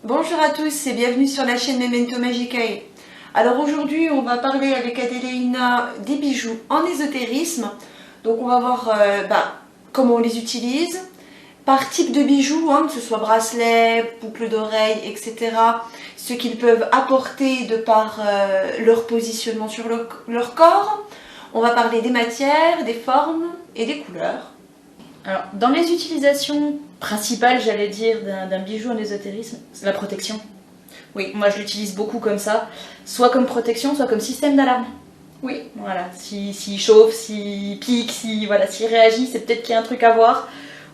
Bonjour à tous et bienvenue sur la chaîne Memento Magicae. Alors aujourd'hui on va parler avec Adélaïna des bijoux en ésotérisme. Donc on va voir comment on les utilise, par type de bijoux, que ce soit bracelet, boucle d'oreille, etc. Ce qu'ils peuvent apporter de par leur positionnement sur leur corps. On va parler des matières, des formes et des couleurs. Alors, dans les utilisations principales, j'allais dire, d'un bijou en ésotérisme, c'est la protection. Oui. Moi, je l'utilise beaucoup comme ça, soit comme protection, soit comme système d'alarme. Oui. Voilà, s'il chauffe, s'il pique, s'il réagit, c'est peut-être qu'il y a un truc à voir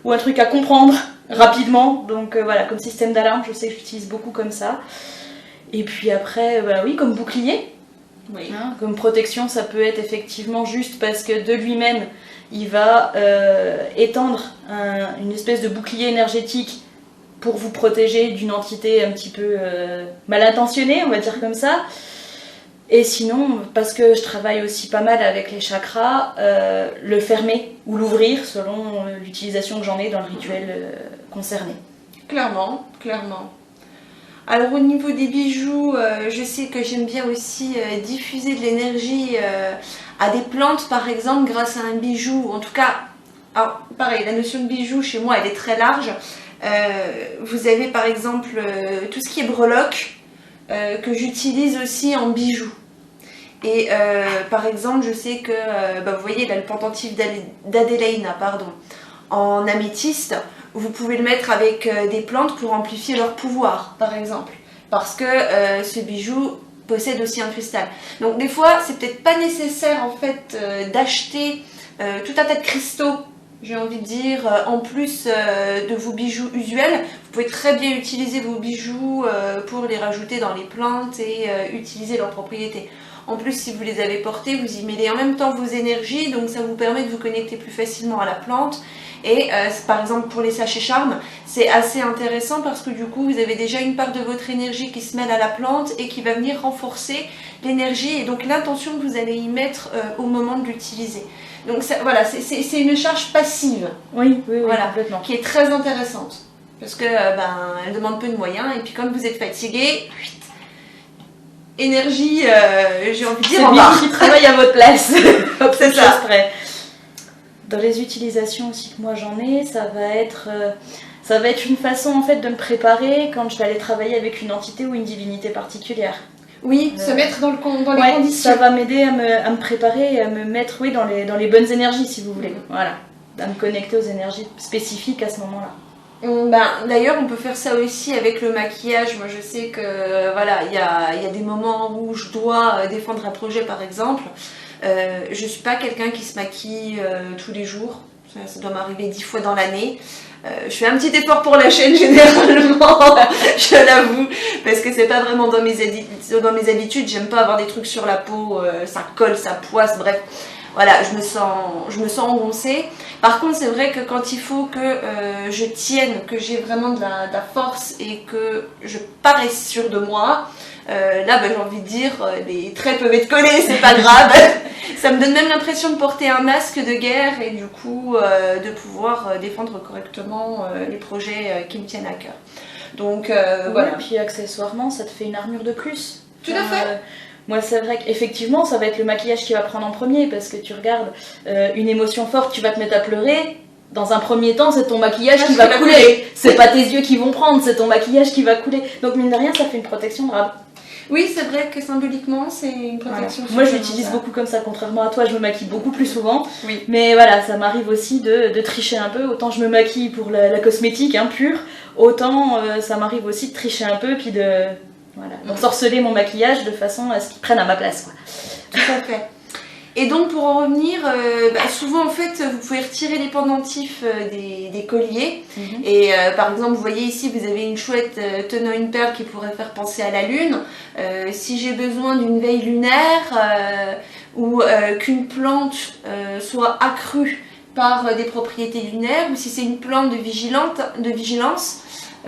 ou un truc à comprendre rapidement. Donc voilà, comme système d'alarme, je sais que j'utilise beaucoup comme ça. Et puis après, oui, comme bouclier. Oui. Comme protection, ça peut être effectivement juste parce que de lui-même, il va étendre une espèce de bouclier énergétique pour vous protéger d'une entité un petit peu mal intentionnée, on va dire comme ça. Et sinon, parce que je travaille aussi pas mal avec les chakras, le fermer ou l'ouvrir selon l'utilisation que j'en ai dans le rituel concerné. Clairement, clairement. Alors au niveau des bijoux, je sais que j'aime bien aussi diffuser de l'énergie à des plantes par exemple grâce à un bijou. En tout cas, alors, pareil, la notion de bijou chez moi elle est très large. Vous avez par exemple tout ce qui est breloque que j'utilise aussi en bijoux. Et par exemple je sais que, vous voyez là le pendentif d'Adélaïna, en améthyste. Vous pouvez le mettre avec des plantes pour amplifier leur pouvoir, par exemple. Parce que ce bijou possède aussi un cristal. Donc des fois, c'est peut-être pas nécessaire en fait d'acheter tout un tas de cristaux, j'ai envie de dire, en plus de vos bijoux usuels. Vous pouvez très bien utiliser vos bijoux pour les rajouter dans les plantes et utiliser leurs propriétés. En plus, si vous les avez portés, vous y mêlez en même temps vos énergies, donc ça vous permet de vous connecter plus facilement à la plante. Et par exemple pour les sachets charmes, c'est assez intéressant parce que du coup vous avez déjà une part de votre énergie qui se mêle à la plante et qui va venir renforcer l'énergie et donc l'intention que vous allez y mettre au moment de l'utiliser. Donc ça, voilà, c'est une charge passive, Oui, voilà, complètement. qui est très intéressante parce que elle demande peu de moyens et puis quand vous êtes fatigué, énergie, j'ai envie de dire en bas. C'est qui travaille à votre place. C'est ça. Dans les utilisations aussi que moi j'en ai, ça va être une façon en fait de me préparer quand je vais aller travailler avec une entité ou une divinité particulière. Oui, se mettre dans les conditions. Ça va m'aider à me préparer et à me mettre dans les bonnes énergies si vous voulez. Voilà, à me connecter aux énergies spécifiques à ce moment-là. D'ailleurs, on peut faire ça aussi avec le maquillage. Moi, je sais que voilà, il y a des moments où je dois défendre un projet, par exemple. Je suis pas quelqu'un qui se maquille tous les jours. Ça doit m'arriver 10 fois dans l'année. Je fais un petit effort pour la chaîne généralement, je l'avoue, parce que c'est pas vraiment dans mes habitudes. J'aime pas avoir des trucs sur la peau, ça colle, ça poisse, bref. Voilà, je me sens engoncée. Par contre, c'est vrai que quand il faut que je tienne, que j'ai vraiment de la force et que je paraisse sûre de moi, là, j'ai envie de dire, les traits peuvent être collés, c'est pas grave. Ça me donne même l'impression de porter un masque de guerre et du coup de pouvoir défendre correctement les projets qui me tiennent à cœur. Donc voilà. Et puis accessoirement, ça te fait une armure de plus. Tout à fait. Moi, c'est vrai qu'effectivement, ça va être le maquillage qui va prendre en premier parce que tu regardes une émotion forte, tu vas te mettre à pleurer. Dans un premier temps, c'est ton maquillage qui va couler. C'est pas tes yeux qui vont prendre, c'est ton maquillage qui va couler. Donc, mine de rien, ça fait une protection grave. Oui, c'est vrai que symboliquement, c'est une protection. Voilà. Moi, je l'utilise beaucoup comme ça. Contrairement à toi, je me maquille beaucoup plus souvent. Oui. Mais voilà, ça m'arrive aussi de tricher un peu. Autant je me maquille pour la cosmétique pure, autant ça m'arrive aussi de tricher un peu, puis d'ensorceler mon maquillage de façon à ce qu'il prenne à ma place, quoi. Tout à fait. Et donc pour en revenir, souvent en fait vous pouvez retirer les pendentifs des colliers. Et par exemple vous voyez ici vous avez une chouette tenant une perle qui pourrait faire penser à la lune. Si j'ai besoin d'une veille lunaire ou qu'une plante soit accrue par des propriétés lunaires, ou si c'est une plante de vigilance,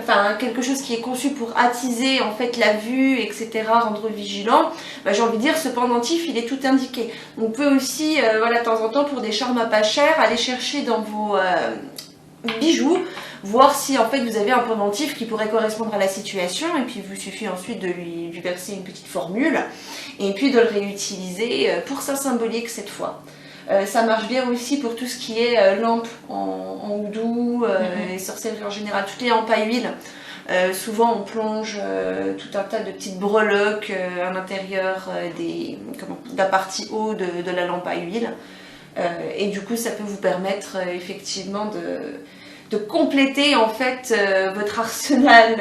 enfin quelque chose qui est conçu pour attiser en fait la vue, etc., rendre vigilant, j'ai envie de dire ce pendentif il est tout indiqué. On peut aussi, de temps en temps pour des charmes à pas cher, aller chercher dans bijoux, voir si en fait vous avez un pendentif qui pourrait correspondre à la situation, et puis il vous suffit ensuite de lui verser une petite formule, et puis de le réutiliser pour sa symbolique cette fois. Ça marche bien aussi pour tout ce qui est lampe en houdou et sorcellerie en général, toutes les lampes à huile. Souvent on plonge tout un tas de petites breloques à l'intérieur de la partie haut de la lampe à huile. Et du coup ça peut vous permettre effectivement de compléter en fait votre arsenal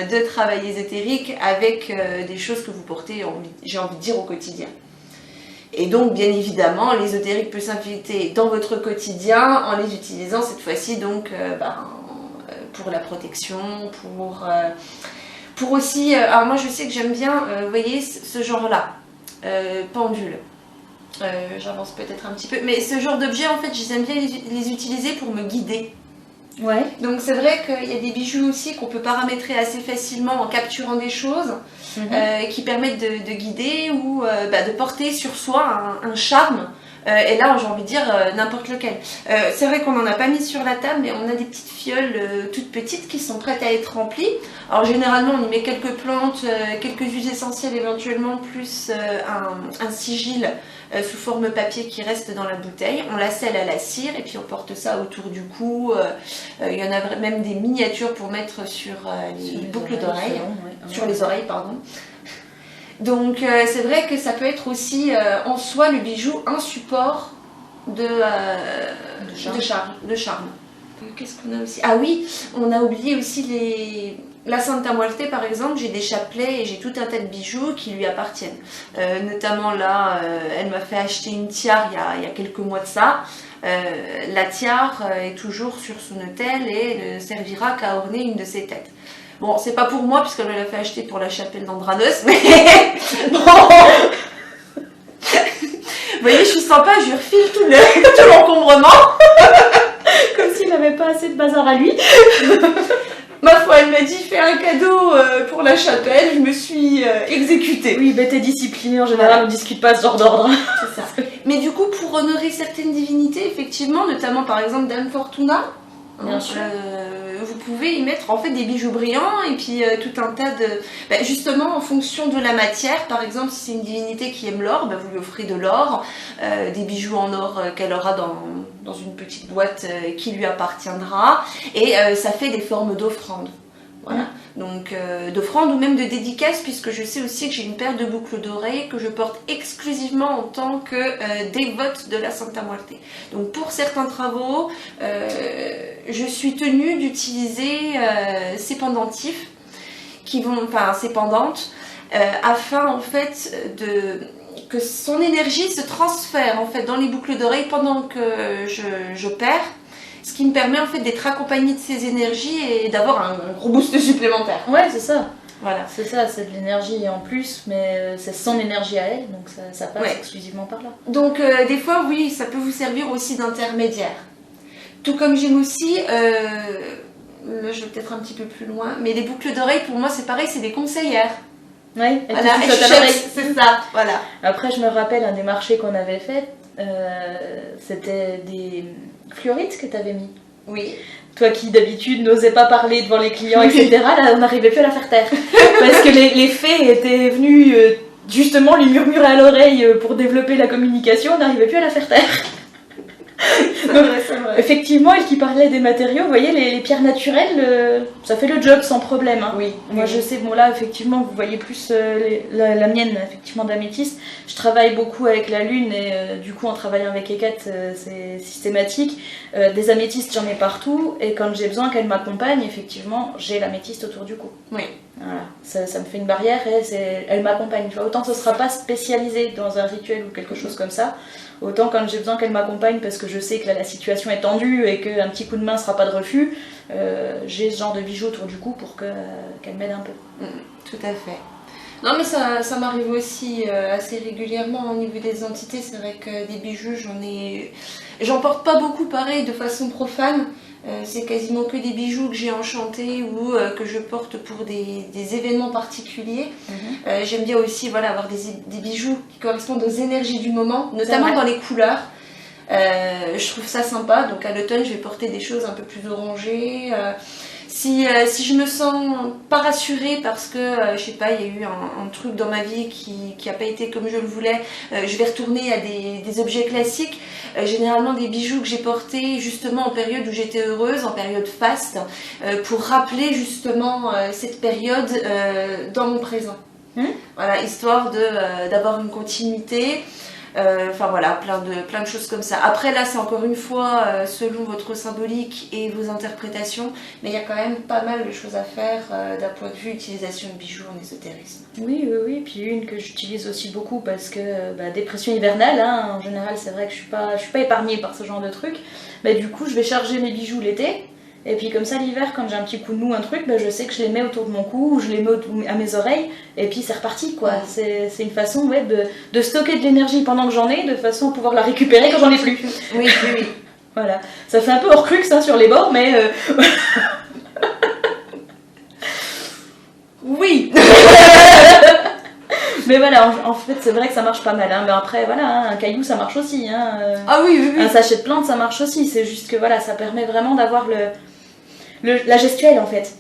de travail ésotérique avec des choses que vous portez, j'ai envie de dire, au quotidien. Et donc, bien évidemment, l'ésotérique peut s'infiltrer dans votre quotidien en les utilisant cette fois-ci donc pour la protection, pour aussi... alors moi, je sais que j'aime bien, vous voyez, ce genre-là, pendule. J'avance peut-être un petit peu, mais ce genre d'objets, en fait, j'aime bien les utiliser pour me guider. Ouais. Donc c'est vrai qu'il y a des bijoux aussi qu'on peut paramétrer assez facilement en capturant des choses qui permettent de guider ou de porter sur soi un charme. Et là, j'ai envie de dire n'importe lequel. C'est vrai qu'on n'en a pas mis sur la table, mais on a des petites fioles toutes petites qui sont prêtes à être remplies. Alors généralement, on y met quelques plantes, quelques huiles essentielles éventuellement, plus un sigil sous forme papier qui reste dans la bouteille. On la scelle à la cire et puis on porte ça autour du cou. Il y en a même des miniatures pour mettre sur les boucles d'oreilles, sur les oreilles, pardon. Donc c'est vrai que ça peut être aussi en soi le bijou un support de charme. Qu'est-ce qu'on a aussi? Ah oui, on a oublié aussi la Santa Muerte par exemple. J'ai des chapelets et j'ai tout un tas de bijoux qui lui appartiennent. Notamment là, elle m'a fait acheter une tiare il y a quelques mois de ça. La tiare est toujours sur son autel et ne servira qu'à orner une de ses têtes. Bon, c'est pas pour moi puisqu'elle me l'a fait acheter pour la chapelle d'Andranos, mais bon. Vous voyez, je suis sympa, je lui refile tout l'encombrement. Comme s'il n'avait pas assez de bazar à lui. Ma foi, elle m'a dit fais un cadeau pour la chapelle, je me suis exécutée. Oui, bah t'es disciplinée en général, on discute pas ce genre d'ordre. C'est ça. Mais du coup, pour honorer certaines divinités, effectivement, notamment par exemple Dame Fortuna, bien sûr. Vous pouvez y mettre en fait des bijoux brillants et puis tout un tas de... justement en fonction de la matière, par exemple si c'est une divinité qui aime l'or, vous lui offrez de l'or, des bijoux en or qu'elle aura dans une petite boîte qui lui appartiendra, et ça fait des formes d'offrandes. Voilà. Donc d'offrande ou même de dédicace, puisque je sais aussi que j'ai une paire de boucles d'oreilles que je porte exclusivement en tant que dévote de la Santa Muerte. Donc pour certains travaux, je suis tenue d'utiliser ces pendentifs ces pendantes, afin en fait que son énergie se transfère en fait dans les boucles d'oreilles pendant que j'opère. Ce qui me permet en fait d'être accompagnée de ces énergies et d'avoir un gros boost supplémentaire. Ouais, c'est ça. Voilà. C'est ça, c'est de l'énergie en plus, mais c'est son énergie à elle, donc ça passe exclusivement par là. Donc des fois, oui, ça peut vous servir aussi d'intermédiaire. Tout comme j'aime aussi, là je vais peut-être un petit peu plus loin, mais les boucles d'oreilles pour moi c'est pareil, c'est des conseillères. Oui, voilà, c'est ça, voilà. Après je me rappelle un des marchés qu'on avait fait, c'était des fluorites que tu avais mis. Oui. Toi qui d'habitude n'osais pas parler devant les clients, etc., là on n'arrivait plus à la faire taire. Parce que les fées étaient venues justement lui murmurer à l'oreille pour développer la communication, on n'arrivait plus à la faire taire. C'est vrai, c'est vrai. Effectivement, elle qui parlait des matériaux, vous voyez, les pierres naturelles, ça fait le job sans problème. Hein. Oui. Moi, je sais, bon là, effectivement, vous voyez plus la mienne, effectivement, d'améthyste. Je travaille beaucoup avec la lune et du coup, en travaillant avec Hécate, c'est systématique. Des améthystes, j'en ai partout et quand j'ai besoin qu'elle m'accompagne, effectivement, j'ai l'améthyste autour du cou. Oui. Voilà, ça me fait une barrière et elle m'accompagne. Autant ce ne sera pas spécialisé dans un rituel ou quelque chose comme ça. Autant quand j'ai besoin qu'elle m'accompagne parce que je sais que là, la situation est tendue et qu'un petit coup de main ne sera pas de refus, j'ai ce genre de bijoux autour du cou pour qu'elle m'aide un peu. Tout à fait. Non mais ça m'arrive aussi assez régulièrement au niveau des entités. C'est vrai que des bijoux, j'en porte pas beaucoup pareil de façon profane. C'est quasiment que des bijoux que j'ai enchantés ou que je porte pour des événements particuliers. J'aime bien aussi avoir des bijoux qui correspondent aux énergies du moment, notamment dans les couleurs. Je trouve ça sympa, donc à l'automne je vais porter des choses un peu plus orangées. Si je me sens pas rassurée parce que, je sais pas, il y a eu un truc dans ma vie qui a pas été comme je le voulais, je vais retourner à des objets classiques, généralement des bijoux que j'ai portés justement en période où j'étais heureuse, en période faste, pour rappeler justement cette période dans mon présent. Voilà, histoire d'avoir une continuité. Enfin voilà, plein de choses comme ça. Après là, c'est encore une fois selon votre symbolique et vos interprétations, mais il y a quand même pas mal de choses à faire d'un point de vue utilisation de bijoux en ésotérisme. Oui, puis une que j'utilise aussi beaucoup parce que dépression hivernale, hein, en général c'est vrai que je suis pas épargnée par ce genre de truc, du coup je vais charger mes bijoux l'été. Et puis comme ça l'hiver, quand j'ai un petit coup de mou, un truc, je sais que je les mets autour de mon cou, ou je les mets à mes oreilles, et puis c'est reparti quoi. C'est une façon de stocker de l'énergie pendant que j'en ai, de façon à pouvoir la récupérer quand j'en ai plus. Oui. Voilà, ça fait un peu hors crux sur les bords, mais... Oui. Mais voilà, en fait c'est vrai que ça marche pas mal, hein. Mais après voilà, hein, un caillou ça marche aussi, hein. Ah oui. Un sachet de plantes ça marche aussi, c'est juste que voilà, ça permet vraiment d'avoir la gestuelle en fait.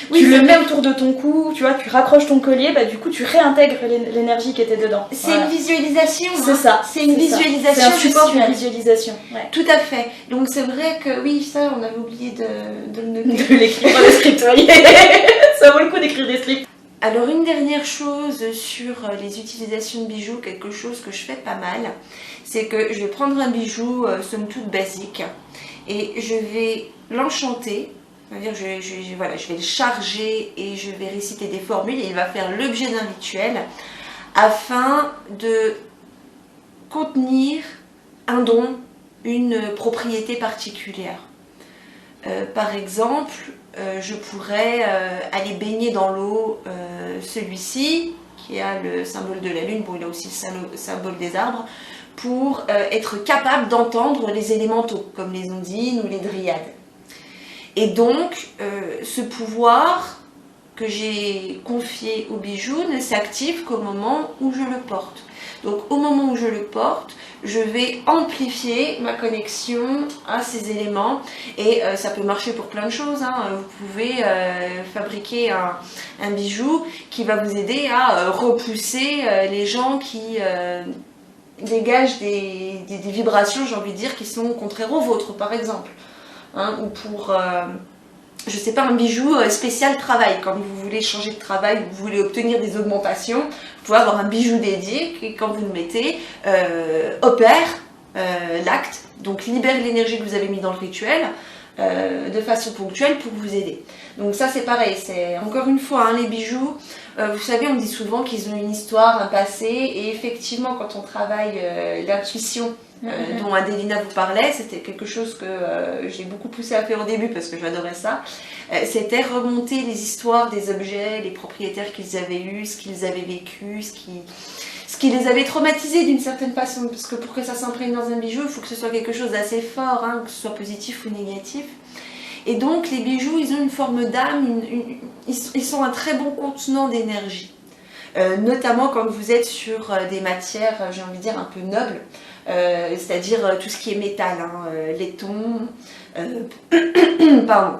Oui, tu le mets autour de ton cou, tu vois, tu raccroches ton collier, du coup tu réintègres l'énergie qui était dedans. C'est une visualisation. C'est ça. C'est une visualisation. C'est un support de visualisation. Ouais. Tout à fait. Donc c'est vrai que oui, ça on avait oublié de le noter. De l'écrire dans le script, oui. Ça vaut le coup d'écrire des scripts. Alors une dernière chose sur les utilisations de bijoux, quelque chose que je fais pas mal, c'est que je vais prendre un bijou somme toute basique et je vais l'enchanter. C'est-à-dire je vais le charger et je vais réciter des formules et il va faire l'objet d'un rituel afin de contenir un don, une propriété particulière. Par exemple, je pourrais aller baigner dans l'eau celui-ci, qui a le symbole de la lune, il a aussi le symbole des arbres, pour être capable d'entendre les élémentaux, comme les ondines ou les dryades. Et donc, ce pouvoir que j'ai confié au bijou ne s'active qu'au moment où je le porte. Donc, au moment où je le porte, je vais amplifier ma connexion à ces éléments. Et ça peut marcher pour plein de choses, hein. Vous pouvez fabriquer un bijou qui va vous aider à repousser les gens qui dégagent des vibrations, j'ai envie de dire, qui sont contraires aux vôtres, par exemple. Hein, ou pour, je sais pas, un bijou spécial travail, quand vous voulez changer de travail, vous voulez obtenir des augmentations, vous pouvez avoir un bijou dédié qui, quand vous le mettez, opère l'acte, donc libère l'énergie que vous avez mis dans le rituel de façon ponctuelle pour vous aider. Donc ça c'est pareil, c'est encore une fois, hein, les bijoux, vous savez, on dit souvent qu'ils ont une histoire, un passé, et effectivement quand on travaille l'intuition, dont Adelina vous parlait, c'était quelque chose que j'ai beaucoup poussé à faire au début parce que j'adorais ça. C'était remonter les histoires des objets, les propriétaires qu'ils avaient eus, ce qu'ils avaient vécu, ce qui les avait traumatisés d'une certaine façon. Parce que pour que ça s'imprègne dans un bijou, il faut que ce soit quelque chose d'assez fort, hein, que ce soit positif ou négatif. Et donc les bijoux, ils ont une forme d'âme, ils sont un très bon contenant d'énergie. Notamment quand vous êtes sur des matières, j'ai envie de dire, un peu nobles. C'est-à-dire tout ce qui est métal, hein, laiton, pardon,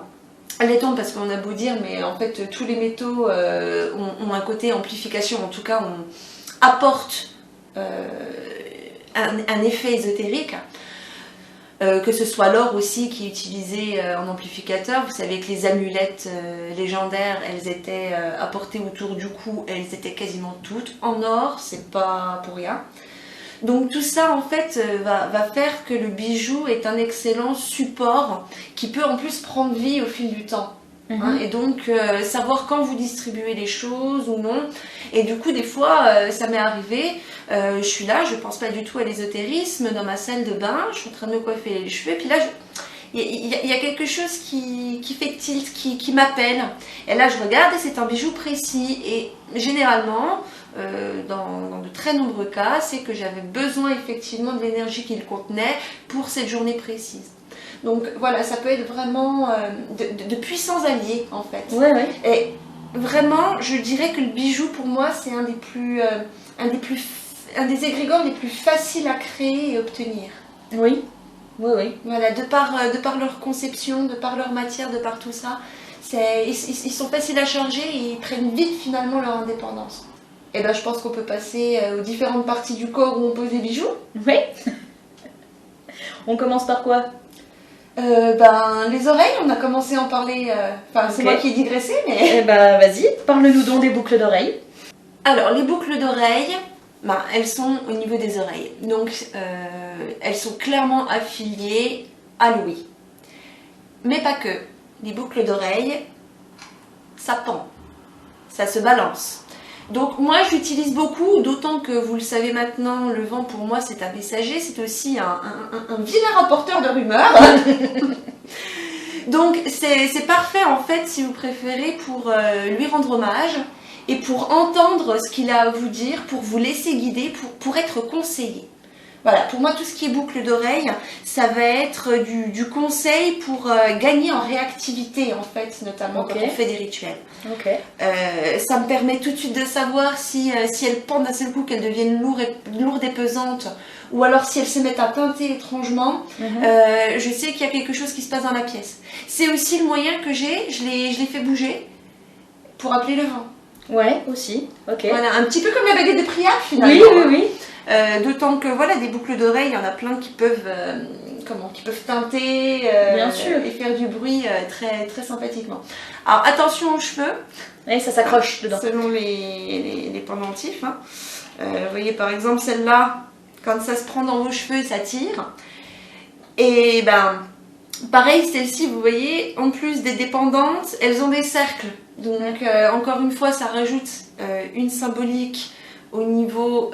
laiton parce qu'on a beau dire, mais en fait tous les métaux ont un côté amplification, en tout cas on apporte un effet ésotérique. Que ce soit l'or aussi qui est utilisé en amplificateur. Vous savez que les amulettes légendaires, elles étaient apportées autour du cou, elles étaient quasiment toutes en or, c'est pas pour rien. Donc tout ça en fait va faire que le bijou est un excellent support qui peut en plus prendre vie au fil du temps. Hein, et donc savoir quand vous distribuez les choses ou non. Et du coup des fois ça m'est arrivé, je suis là, je pense pas du tout à l'ésotérisme dans ma salle de bain, je suis en train de me coiffer les cheveux, et puis là il y a quelque chose qui fait tilt, qui m'appelle. Et là je regarde et c'est un bijou précis. Et généralement, dans de très nombreux cas, c'est que j'avais besoin effectivement de l'énergie qu'il contenait pour cette journée précise. Donc voilà, ça peut être vraiment de puissants alliés en fait. Ouais. Et vraiment, je dirais que le bijou pour moi c'est un des égrégores les plus faciles à créer et obtenir. Oui. Oui, oui. Voilà, de par leur conception, de par leur matière, de par tout ça, ils sont faciles à charger et ils prennent vite finalement leur indépendance. Et ben je pense qu'on peut passer aux différentes parties du corps où on pose des bijoux. Oui. On commence par quoi? Les oreilles, on a commencé à en parler, enfin c'est Ok. moi qui ai digressé, mais... Eh ben, vas-y, parle-nous donc des boucles d'oreilles. Alors, les boucles d'oreilles, elles sont au niveau des oreilles. Donc, elles sont clairement affiliées à l'ouïe. Mais pas que. Les boucles d'oreilles, ça pend. Ça se balance. Donc, moi, j'utilise beaucoup, d'autant que vous le savez maintenant, le vent pour moi, c'est un messager. C'est aussi un vilain rapporteur de rumeurs. Donc, c'est parfait, en fait, si vous préférez, pour lui rendre hommage. Et pour entendre ce qu'il a à vous dire, pour vous laisser guider, pour être conseillé. Voilà, pour moi, tout ce qui est boucle d'oreille, ça va être du conseil pour gagner en réactivité, en fait, notamment Ok. quand on fait des rituels. Ok. Ça me permet tout de suite de savoir si elles pendent d'un seul coup, qu'elles deviennent lourdes et pesantes, ou alors si elles se mettent à teinter étrangement, je sais qu'il y a quelque chose qui se passe dans la pièce. C'est aussi le moyen que j'ai, je les fais bouger pour appeler le vent. Ouais, aussi. Ok. Voilà, un petit peu comme la baguette de prière Oui, finalement. oui, oui. D'autant que voilà, des boucles d'oreilles, il y en a plein qui peuvent, qui peuvent teinter Bien sûr. et faire du bruit très, très sympathiquement. Alors attention aux cheveux, Et ça s'accroche dedans. selon les pendentifs. Hein. Vous voyez par exemple celle-là, quand ça se prend dans vos cheveux, ça tire. Et pareil, celle-ci, vous voyez, en plus des dépendantes, elles ont des cercles. Donc, encore une fois, ça rajoute une symbolique au niveau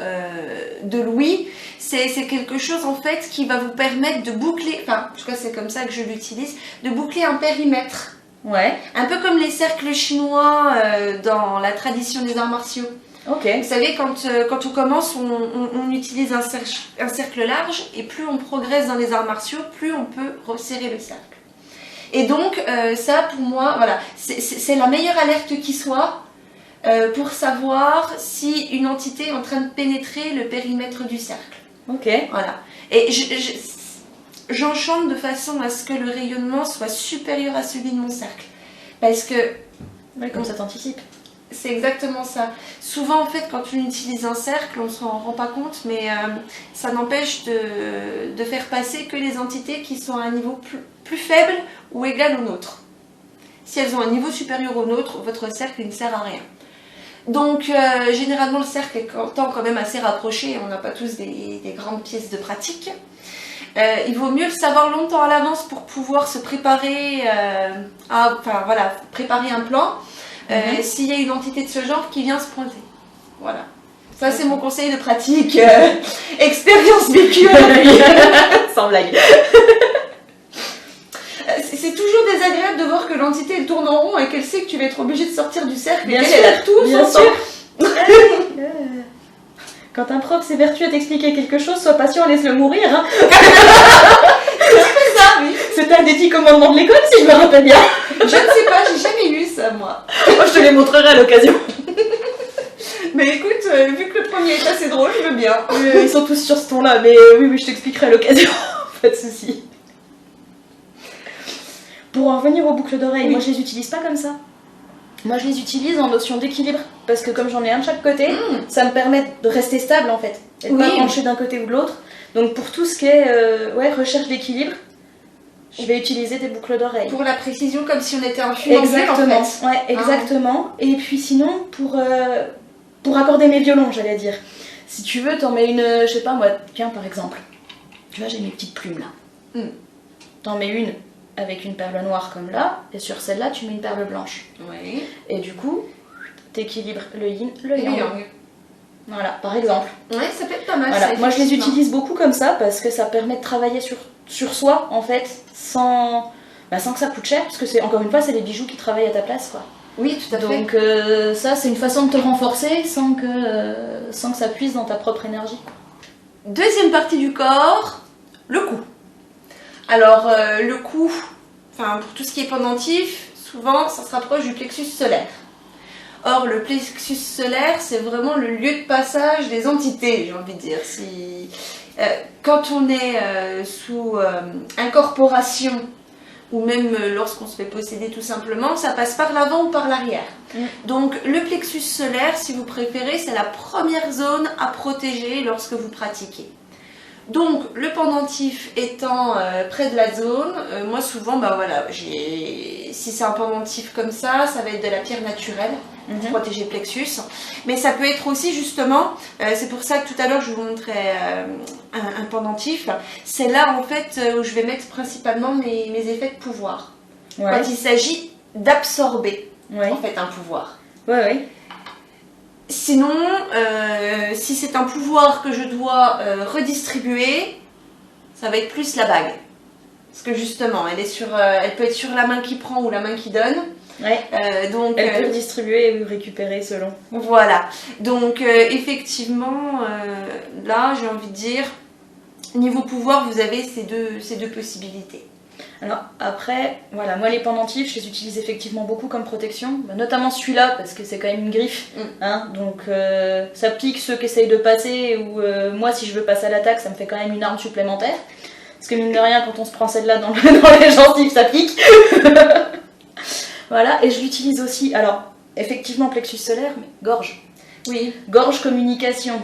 de l'ouïe. C'est quelque chose, en fait, qui va vous permettre de boucler, enfin, en tout cas, c'est comme ça que je l'utilise, de boucler un périmètre. Ouais. Un peu comme les cercles chinois dans la tradition des arts martiaux. Ok. Vous savez, quand on commence, on utilise un cercle large, et plus on progresse dans les arts martiaux, plus on peut resserrer le cercle. Et donc, ça, pour moi, voilà, c'est la meilleure alerte qui soit pour savoir si une entité est en train de pénétrer le périmètre du cercle. Ok. Voilà. Et j'enchante de façon à ce que le rayonnement soit supérieur à celui de mon cercle. Parce que Ouais, comme ça t'anticipe. c'est exactement ça. Souvent, en fait, quand on utilise un cercle, on ne s'en rend pas compte, mais ça n'empêche de faire passer que les entités qui sont à un niveau plus faible ou égal au nôtre. Si elles ont un niveau supérieur au nôtre, votre cercle il ne sert à rien. Donc, généralement, le cercle est quand même assez rapproché. On n'a pas tous des grandes pièces de pratique. Il vaut mieux le savoir longtemps à l'avance pour pouvoir se préparer préparer un plan. S'il y a une entité de ce genre qui vient se pointer. Voilà. Ça, c'est mon conseil de pratique. Expérience vécue avec lui. Sans blague. C'est toujours désagréable de voir que l'entité elle tourne en rond et qu'elle sait que tu vas être obligé de sortir du cercle. Bien et sûr, elle a tout bien son sûr. temps. Quand un prof s'évertue à t'expliquer quelque chose, sois patient, laisse-le mourir. Hein. C'est ça, oui. C'était un des 10 commandements de l'école, si je me rappelle bien. Je ne sais pas, j'ai jamais lu ça, moi. Moi, je te les montrerai à l'occasion. Mais écoute, vu que le premier est assez drôle, je veux bien. Ils sont tous sur ce ton-là, mais oui, je t'expliquerai à l'occasion. Pas de soucis. Pour en revenir aux boucles d'oreilles, moi je les utilise pas comme ça. Moi je les utilise en notion d'équilibre, parce que comme j'en ai un de chaque côté, ça me permet de rester stable en fait, et de pas pencher d'un côté ou de l'autre. Donc pour tout ce qui est recherche d'équilibre, je vais utiliser des boucles d'oreilles. Pour la précision, comme si on était un funambule Exactement, en fait. ouais, exactement. Et puis sinon, pour accorder mes violons, j'allais dire. Si tu veux, t'en mets une, je sais pas moi, tiens par exemple. Tu vois, j'ai mes petites plumes là. T'en mets une avec une perle noire comme là, et sur celle-là, tu mets une perle blanche. Oui. Et du coup, t'équilibres le yin, le Et yang. le yang. Voilà, par exemple. Ouais, ça peut être pas mal. Voilà. Ça, Moi, je les effectivement. utilise beaucoup comme ça parce que ça permet de travailler sur soi, en fait, sans que ça coûte cher, parce que c'est encore une fois, c'est les bijoux qui travaillent à ta place, quoi. Oui, tout à fait. Donc ça, c'est une façon de te renforcer sans que ça puise dans ta propre énergie. Deuxième partie du corps, le cou. Alors, le cou, pour tout ce qui est pendentif, souvent, ça se rapproche du plexus solaire. Or, le plexus solaire, c'est vraiment le lieu de passage des entités, j'ai envie de dire. Quand on est sous incorporation, ou même lorsqu'on se fait posséder tout simplement, ça passe par l'avant ou par l'arrière. Donc le plexus solaire, si vous préférez, c'est la première zone à protéger lorsque vous pratiquez. Donc le pendentif étant près de la zone, moi souvent, voilà, si c'est un pendentif comme ça va être de la pierre naturelle pour protéger le plexus. Mais ça peut être aussi justement, c'est pour ça que tout à l'heure je vous montrais un pendentif, c'est là en fait où je vais mettre principalement mes effets de pouvoir. Ouais. Quand il s'agit d'absorber en fait un pouvoir. Ouais. Sinon, si c'est un pouvoir que je dois redistribuer, ça va être plus la bague. Parce que justement, elle peut être sur la main qui prend ou la main qui donne. Ouais. Donc, elle peut redistribuer ou récupérer selon. Voilà. Donc effectivement, là, j'ai envie de dire, niveau pouvoir, vous avez ces deux possibilités. Alors après, voilà, moi les pendentifs, je les utilise effectivement beaucoup comme protection, notamment celui-là parce que c'est quand même une griffe, donc ça pique ceux qui essayent de passer, ou moi si je veux passer à l'attaque, ça me fait quand même une arme supplémentaire, parce que mine de rien, quand on se prend celle-là dans les gencives, ça pique. Voilà, et je l'utilise aussi, alors effectivement plexus solaire, mais gorge. Oui. Gorge, communication,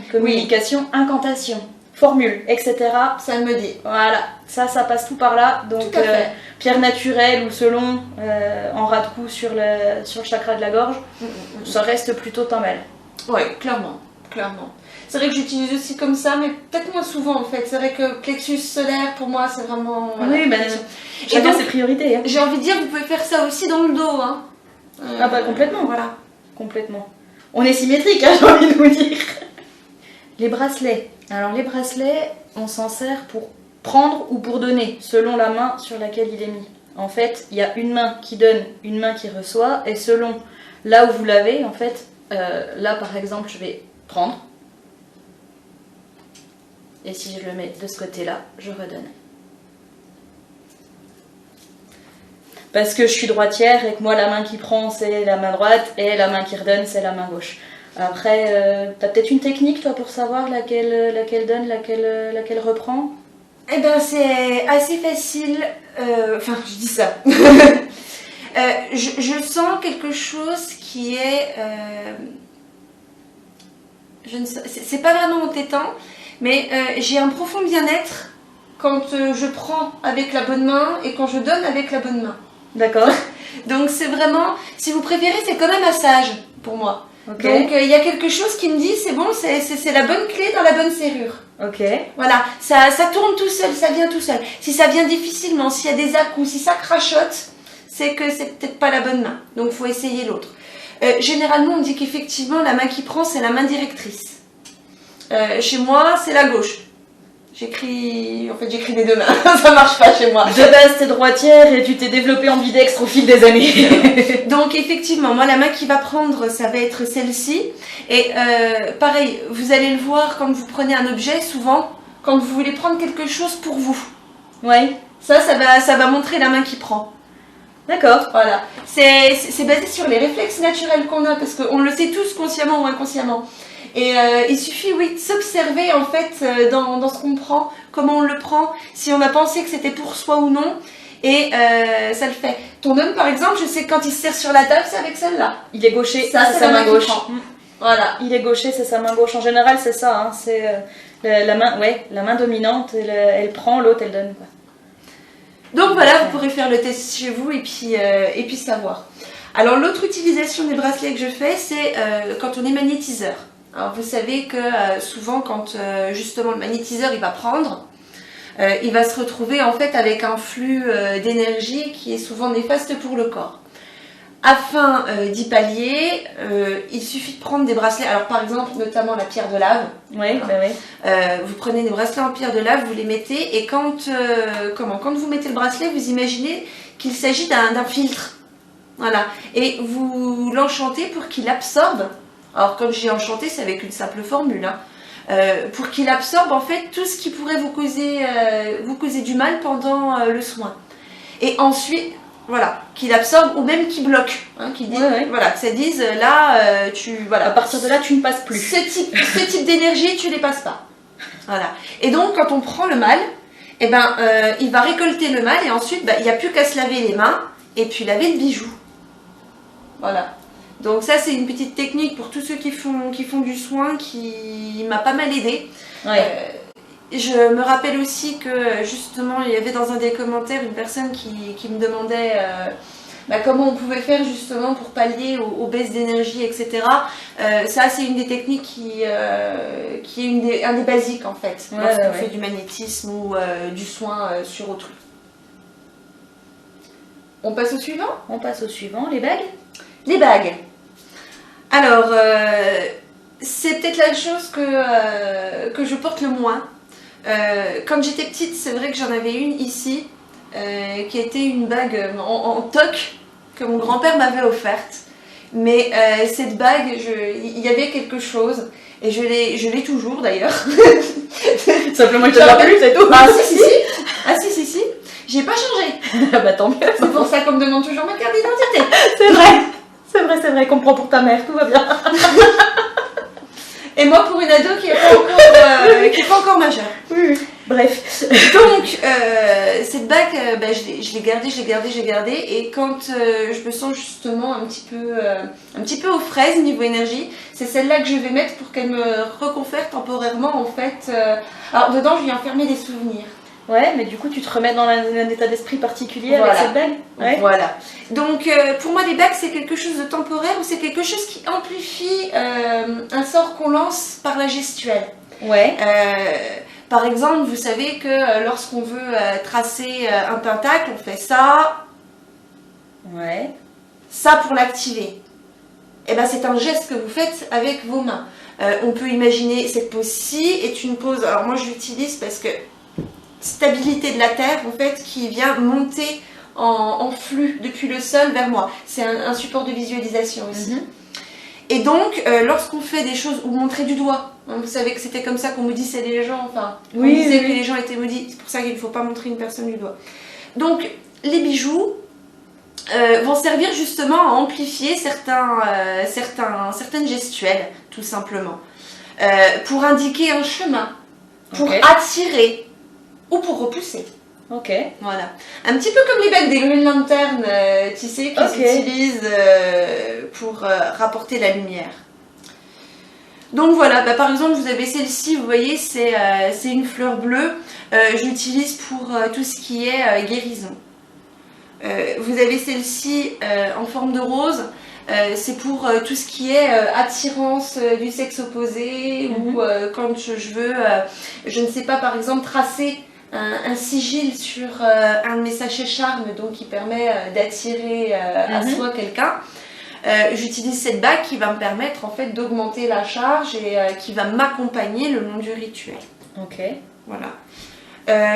incantation. Formule, etc. Ça me dit. Voilà, ça passe tout par là. Donc pierre naturelle ou selon en ras de cou sur le chakra de la gorge, ça reste plutôt pas mal. Oui, clairement. C'est vrai que j'utilise aussi comme ça, mais peut-être moins souvent en fait. C'est vrai que plexus solaire pour moi c'est vraiment. Oui, chacun ses priorités. Hein. J'ai envie de dire, vous pouvez faire ça aussi dans le dos. Hein. Complètement. Voilà. Complètement. On est symétrique, hein, j'ai envie de vous dire. Les bracelets. Alors les bracelets, on s'en sert pour prendre ou pour donner, selon la main sur laquelle il est mis. En fait, il y a une main qui donne, une main qui reçoit, et selon là où vous l'avez, en fait, là par exemple, je vais prendre. Et si je le mets de ce côté-là, je redonne. Parce que je suis droitière et que moi, la main qui prend, c'est la main droite, et la main qui redonne, c'est la main gauche. Après, t'as peut-être une technique, toi, pour savoir laquelle donne, laquelle reprend? Eh ben, c'est assez facile. Enfin, je dis ça. Je sens quelque chose qui est... c'est pas vraiment entêtant, mais j'ai un profond bien-être quand je prends avec la bonne main et quand je donne avec la bonne main. D'accord. Donc c'est vraiment, si vous préférez, c'est comme un massage pour moi. Okay. Donc il y a quelque chose qui me dit c'est bon, c'est la bonne clé dans la bonne serrure. Ok. Voilà, ça tourne tout seul, ça vient tout seul. Si ça vient difficilement, s'il y a des à-coups, si ça crachote, c'est que c'est peut-être pas la bonne main. Donc il faut essayer l'autre. Généralement on dit qu'effectivement la main qui prend c'est la main directrice. Chez moi c'est la gauche. J'écris les deux mains, ça marche pas chez moi. De base, t'es droitière et tu t'es développée ambidextre au fil des années. Donc effectivement, moi la main qui va prendre, ça va être celle-ci. Et pareil, vous allez le voir quand vous prenez un objet, souvent, quand vous voulez prendre quelque chose pour vous. Ouais. Ça va montrer la main qui prend. D'accord. Voilà. C'est basé sur les réflexes naturels qu'on a, parce qu'on le sait tous consciemment ou inconsciemment. Et il suffit, oui, de s'observer en fait dans ce qu'on prend, comment on le prend, si on a pensé que c'était pour soi ou non, et ça le fait. Ton homme, par exemple, je sais que quand il se sert sur la table, c'est avec celle-là. Il est gaucher, ça, c'est sa main gauche. Voilà. Il est gaucher, c'est sa main gauche. En général, c'est ça. Hein. C'est la main dominante, elle prend, l'autre, elle donne. Quoi. Donc voilà, vous pourrez faire le test chez vous et puis savoir. Alors l'autre utilisation des bracelets que je fais, c'est quand on est magnétiseur. Alors vous savez que souvent quand justement le magnétiseur il va prendre, il va se retrouver en fait avec un flux d'énergie qui est souvent néfaste pour le corps. Afin d'y pallier, il suffit de prendre des bracelets, alors par exemple notamment la pierre de lave. Oui, bah oui. Vous prenez des bracelets en pierre de lave, vous les mettez et quand vous mettez le bracelet, vous imaginez qu'il s'agit d'un filtre. Voilà. Et vous l'enchantez pour qu'il absorbe. Alors comme j'ai enchanté, c'est avec une simple formule, hein, pour qu'il absorbe en fait tout ce qui pourrait vous causer du mal pendant le soin. Et ensuite, voilà, qu'il absorbe ou même qu'il bloque, hein, qu'il dit, voilà, que ça dise là, voilà. À partir de là, tu ne passes plus. Ce type d'énergie, tu les passes pas. Voilà. Et donc, quand on prend le mal, eh ben, il va récolter le mal et ensuite, il n'y a plus qu'à se laver les mains et puis laver le bijou. Voilà. Donc ça, c'est une petite technique pour tous ceux qui font du soin qui m'a pas mal aidée. Ouais. Je me rappelle aussi que justement, il y avait dans un des commentaires une personne qui me demandait comment on pouvait faire justement pour pallier aux baisses d'énergie, etc. Ça, c'est une des techniques qui est un des basiques en fait, lorsqu'on fait du magnétisme ou du soin sur autrui. On passe au suivant ? On passe au suivant, les bagues ? Les bagues. Alors, c'est peut-être la chose que je porte le moins. Quand j'étais petite, c'est vrai que j'en avais une ici, qui était une bague en toc que mon grand-père m'avait offerte. Mais cette bague, il y avait quelque chose, et je l'ai toujours d'ailleurs. Simplement, il te l'a plus, c'est tout. Ah si. J'ai pas changé. Bah tant mieux. C'est pour ça qu'on me demande toujours ma carte d'identité. C'est vrai, comprends pour ta mère, tout va bien. Et moi pour une ado qui n'est pas encore majeure. Oui. Bref. Donc, cette bague, je l'ai gardée. Et quand je me sens justement un petit peu aux fraises niveau énergie, c'est celle-là que je vais mettre pour qu'elle me reconfère temporairement en fait. Alors dedans, je vais enfermer des souvenirs. Ouais, mais du coup, tu te remets dans un état d'esprit particulier avec cette bague. Ouais. Voilà. Donc, pour moi, les bagues, c'est quelque chose de temporaire ou c'est quelque chose qui amplifie un sort qu'on lance par la gestuelle. Ouais. Par exemple, vous savez que lorsqu'on veut tracer un pentacle, on fait ça. Ouais. Ça pour l'activer. Et ben, c'est un geste que vous faites avec vos mains. On peut imaginer cette pose-ci est une pose. Alors moi, je l'utilise parce que stabilité de la terre en fait qui vient monter en flux depuis le sol vers moi. C'est un support de visualisation aussi. Et donc lorsqu'on fait des choses ou montrer du doigt, hein, vous savez que c'était comme ça qu'on maudissait les gens, enfin on disait que les gens étaient maudits, c'est pour ça qu'il ne faut pas montrer une personne du doigt. Donc les bijoux vont servir justement à amplifier certaines gestuelles tout simplement, pour indiquer un chemin, pour attirer ou pour repousser. Ok. Voilà. Un petit peu comme les bagues des Green Lantern, tu sais, qui s'utilisent pour rapporter la lumière. Donc voilà, par exemple, vous avez celle-ci, vous voyez, c'est une fleur bleue. Je l'utilise pour tout ce qui est guérison. Vous avez celle-ci en forme de rose. C'est pour tout ce qui est attirance du sexe opposé ou quand je veux, je ne sais pas, par exemple, tracer un sigil sur un de mes sachets charme, donc qui permet d'attirer à soi quelqu'un. J'utilise cette bague qui va me permettre en fait d'augmenter la charge et qui va m'accompagner le long du rituel. Ok. Voilà.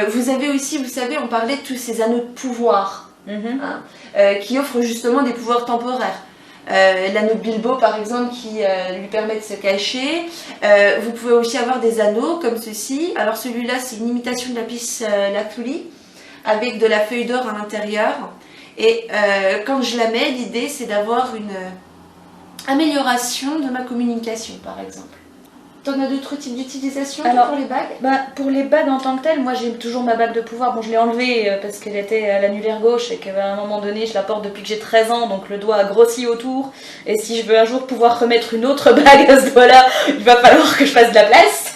Vous avez aussi, vous savez, on parlait de tous ces anneaux de pouvoir qui offrent justement des pouvoirs temporaires. L'anneau de Bilbo par exemple qui lui permet de se cacher. Vous pouvez aussi avoir des anneaux comme ceci. Alors celui-là c'est une imitation de lapis lazuli avec de la feuille d'or à l'intérieur. Et quand je la mets, l'idée c'est d'avoir une amélioration de ma communication par exemple. T'en as d'autres types d'utilisation pour les bagues ? Pour les bagues en tant que telles, moi j'ai toujours ma bague de pouvoir. Bon, je l'ai enlevée parce qu'elle était à l'annulaire gauche et qu'à un moment donné je la porte depuis que j'ai 13 ans, donc le doigt a grossi autour. Et si je veux un jour pouvoir remettre une autre bague à ce doigt-là, il va falloir que je fasse de la place.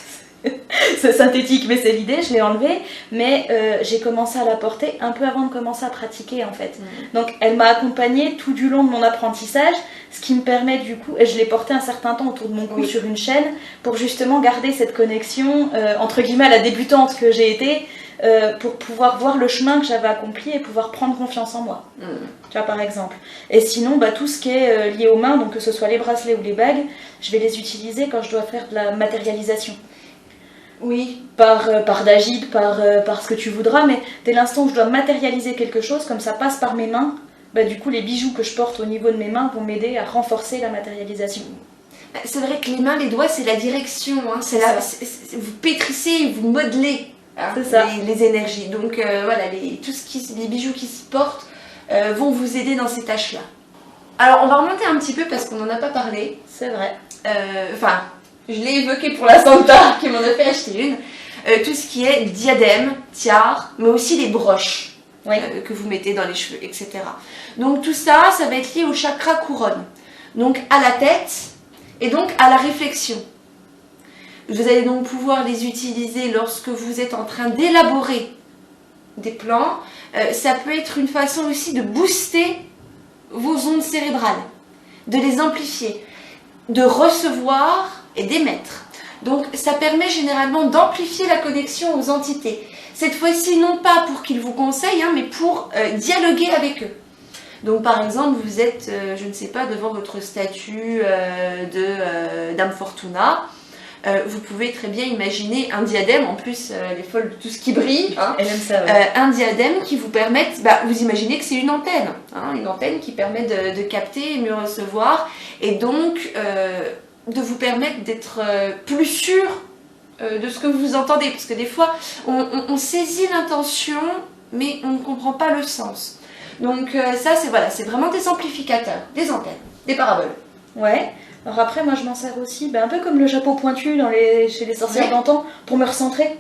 C'est synthétique, mais c'est l'idée, je l'ai enlevée. Mais j'ai commencé à la porter un peu avant de commencer à pratiquer en fait. Donc elle m'a accompagnée tout du long de mon apprentissage. Ce qui me permet du coup, et je l'ai porté un certain temps autour de mon cou sur une chaîne, pour justement garder cette connexion, entre guillemets, à la débutante que j'ai été, pour pouvoir voir le chemin que j'avais accompli et pouvoir prendre confiance en moi. Tu vois, par exemple. Et sinon, tout ce qui est lié aux mains, donc que ce soit les bracelets ou les bagues, je vais les utiliser quand je dois faire de la matérialisation. Oui. Par d'agide, par ce que tu voudras, mais dès l'instant où je dois matérialiser quelque chose, comme ça passe par mes mains, du coup les bijoux que je porte au niveau de mes mains vont m'aider à renforcer la matérialisation. C'est vrai que les mains, les doigts, c'est la direction, hein. Vous pétrissez, vous modelez les énergies. Donc voilà, les bijoux qui s'y portent vont vous aider dans ces tâches-là. Alors on va remonter un petit peu parce qu'on n'en a pas parlé. C'est vrai. je l'ai évoqué pour la Santa qui m'en a fait acheter une, tout ce qui est diadème, tiare, mais aussi les broches que vous mettez dans les cheveux, etc. Donc tout ça, ça va être lié au chakra couronne, donc à la tête et donc à la réflexion. Vous allez donc pouvoir les utiliser lorsque vous êtes en train d'élaborer des plans. Ça peut être une façon aussi de booster vos ondes cérébrales, de les amplifier, de recevoir et d'émettre. Donc ça permet généralement d'amplifier la connexion aux entités. Cette fois-ci, non pas pour qu'ils vous conseillent, mais pour dialoguer avec eux. Donc par exemple, vous êtes, je ne sais pas, devant votre statue de Dame Fortuna. Vous pouvez très bien imaginer un diadème, en plus elle est folle de tout ce qui brille, Elle aime ça, ouais. un diadème qui vous permette, vous imaginez que c'est une antenne qui permet de capter et mieux recevoir, et donc de vous permettre d'être plus sûr de ce que vous entendez, parce que des fois on saisit l'intention, mais on ne comprend pas le sens. Donc ça c'est vraiment des amplificateurs, des antennes, des paraboles. Ouais. Alors après, moi je m'en sers aussi, un peu comme le chapeau pointu chez les sorcières d'antan, pour me recentrer.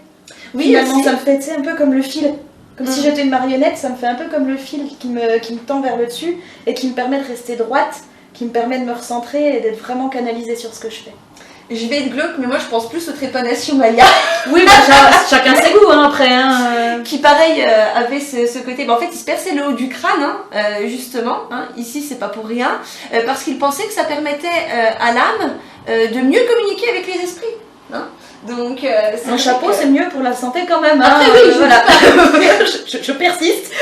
Oui, finalement, ça me fait un peu comme le fil. Comme si j'étais une marionnette, ça me fait un peu comme le fil qui me tend vers le dessus et qui me permet de rester droite, qui me permet de me recentrer et d'être vraiment canalisée sur ce que je fais. Je vais être glauque, mais moi je pense plus aux trépanation Maya. Oui, chacun ses goûts après. Qui pareil avait ce côté. En fait, il se perçait le haut du crâne, justement. Ici, c'est pas pour rien, parce qu'il pensait que ça permettait à l'âme de mieux communiquer avec les esprits. Donc, un chapeau, c'est mieux pour la santé quand même. Après, oui, voilà. je persiste.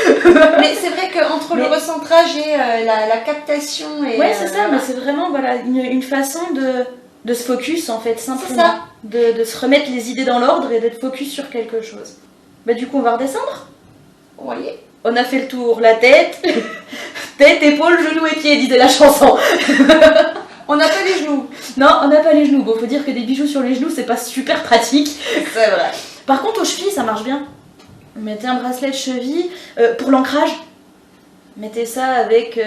Mais c'est vrai qu'entre le recentrage et la captation. Ouais, c'est ça, mais c'est vraiment une façon de se focus en fait, simplement. Ça. De se remettre les idées dans l'ordre et d'être focus sur quelque chose. Du coup, on va redescendre. Oui. On a fait le tour, la tête, tête, épaules, genoux et pieds, disait la chanson. On n'a pas les genoux. Non, on n'a pas les genoux. Bon, faut dire que des bijoux sur les genoux, c'est pas super pratique. C'est vrai. Par contre, aux chevilles, ça marche bien. Mettez un bracelet de cheville pour l'ancrage. Mettez ça avec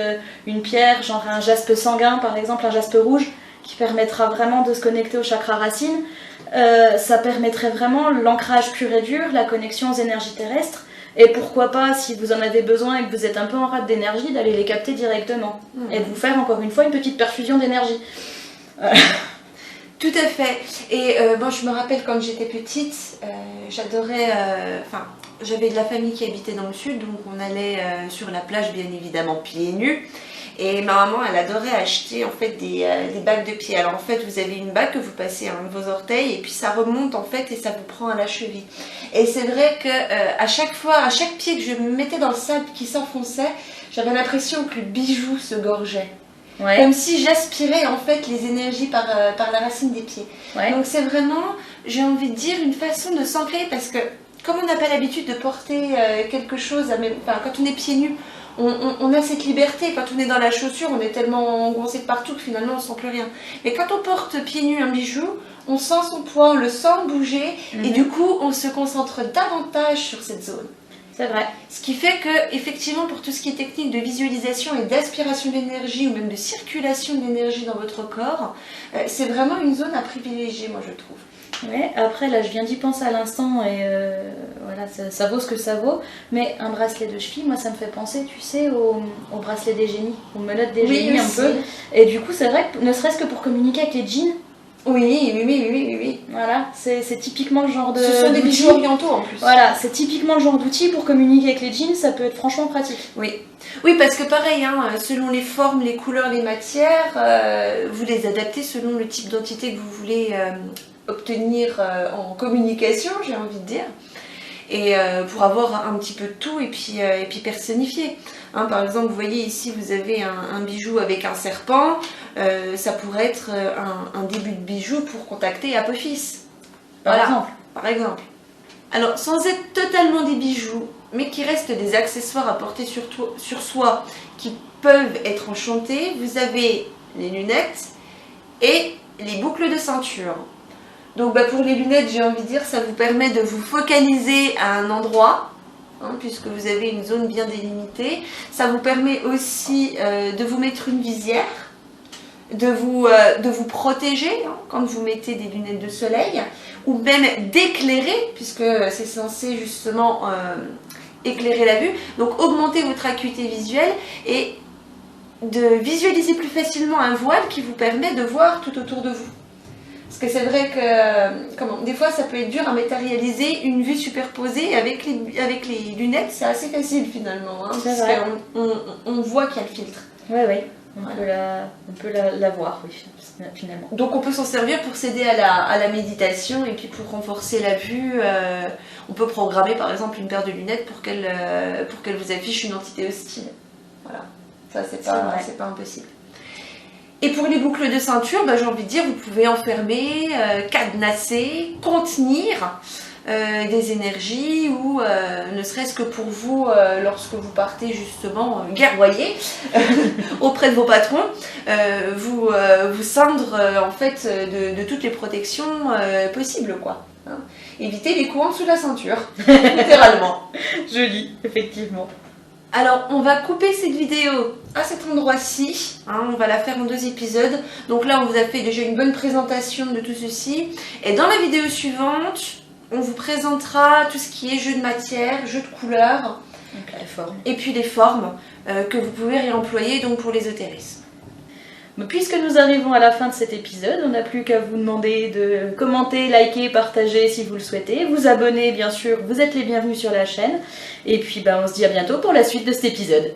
une pierre, genre un jaspe sanguin, par exemple, un jaspe rouge, qui permettra vraiment de se connecter au chakra racine. Ça permettrait vraiment l'ancrage pur et dur, la connexion aux énergies terrestres. Et pourquoi pas, si vous en avez besoin et que vous êtes un peu en rate d'énergie, d'aller les capter directement. Et de vous faire encore une fois une petite perfusion d'énergie. Tout à fait. Et je me rappelle quand j'étais petite, j'adorais... j'avais de la famille qui habitait dans le sud, donc on allait sur la plage, bien évidemment, pieds nus. Et ma maman, elle adorait acheter en fait des bagues de pied. Alors en fait, vous avez une bague que vous passez à un de vos orteils et puis ça remonte en fait et ça vous prend à la cheville. Et c'est vrai que à chaque fois, à chaque pied que je me mettais dans le sable qui s'enfonçait, j'avais l'impression que le bijou se gorgeait. Ouais. Comme si j'aspirais en fait les énergies par la racine des pieds. Ouais. Donc c'est vraiment, j'ai envie de dire, une façon de s'ancrer parce que comme on n'a pas l'habitude de porter quelque chose, quand on est pieds nus, on a cette liberté. Quand on est dans la chaussure, on est tellement engoncé de partout que finalement on ne sent plus rien. Mais quand on porte pieds nus un bijou, on sent son poids, on le sent bouger et du coup on se concentre davantage sur cette zone. C'est vrai. Ce qui fait que, effectivement, pour tout ce qui est technique de visualisation et d'aspiration d'énergie ou même de circulation d'énergie dans votre corps, c'est vraiment une zone à privilégier, moi je trouve. Ouais, après là je viens d'y penser à l'instant et voilà, ça vaut ce que ça vaut, mais un bracelet de cheville, moi ça me fait penser, tu sais, au bracelet des génies, aux menottes des génies un peu, et du coup c'est vrai que ne serait-ce que pour communiquer avec les djinns. Oui. Voilà, c'est typiquement le genre de... Ce sont des bijoux orientaux en plus. Voilà, c'est typiquement le genre d'outil pour communiquer avec les djinns, ça peut être franchement pratique. Oui, parce que pareil, selon les formes, les couleurs, les matières, vous les adaptez selon le type d'entité que vous voulez obtenir en communication, j'ai envie de dire. Et pour avoir un petit peu de tout et puis personnifié. Par exemple, vous voyez ici, vous avez un bijou avec un serpent. Ça pourrait être un début de bijou pour contacter Apophis. Par exemple. Alors, sans être totalement des bijoux, mais qui restent des accessoires à porter sur soi, qui peuvent être enchantés, vous avez les lunettes et les boucles de ceinture. Donc pour les lunettes, j'ai envie de dire, ça vous permet de vous focaliser à un endroit, puisque vous avez une zone bien délimitée. Ça vous permet aussi de vous mettre une visière, de vous protéger hein, quand vous mettez des lunettes de soleil, ou même d'éclairer, puisque c'est censé justement éclairer la vue, donc augmenter votre acuité visuelle et de visualiser plus facilement un voile qui vous permet de voir tout autour de vous. Parce que c'est vrai que des fois ça peut être dur à matérialiser une vue superposée avec les lunettes, c'est assez facile finalement, hein, parce qu'on voit qu'il y a le filtre. Oui, oui. On peut la voir, oui, finalement. Donc on peut s'en servir pour s'aider à la méditation et puis pour renforcer la vue. On peut programmer par exemple une paire de lunettes pour qu'elle vous affiche une entité hostile. Voilà, ça c'est pas impossible. Et pour les boucles de ceinture, j'ai envie de dire, vous pouvez enfermer, cadenasser, contenir des énergies ou ne serait-ce que pour vous, lorsque vous partez justement guerroyer auprès de vos patrons, vous ceindre en fait de toutes les protections possibles, quoi. Hein. Évitez les coups en dessous de la ceinture, littéralement. Joli, effectivement. Alors, on va couper cette vidéo à cet endroit-ci, hein, on va la faire en 2 épisodes. Donc là, on vous a fait déjà une bonne présentation de tout ceci. Et dans la vidéo suivante, on vous présentera tout ce qui est jeu de matière, jeu de couleurs, donc, les formes. Et puis les formes que vous pouvez réemployer donc, pour l'ésotérisme. Puisque nous arrivons à la fin de cet épisode, on n'a plus qu'à vous demander de commenter, liker, partager si vous le souhaitez, vous abonner bien sûr, vous êtes les bienvenus sur la chaîne, et puis on se dit à bientôt pour la suite de cet épisode.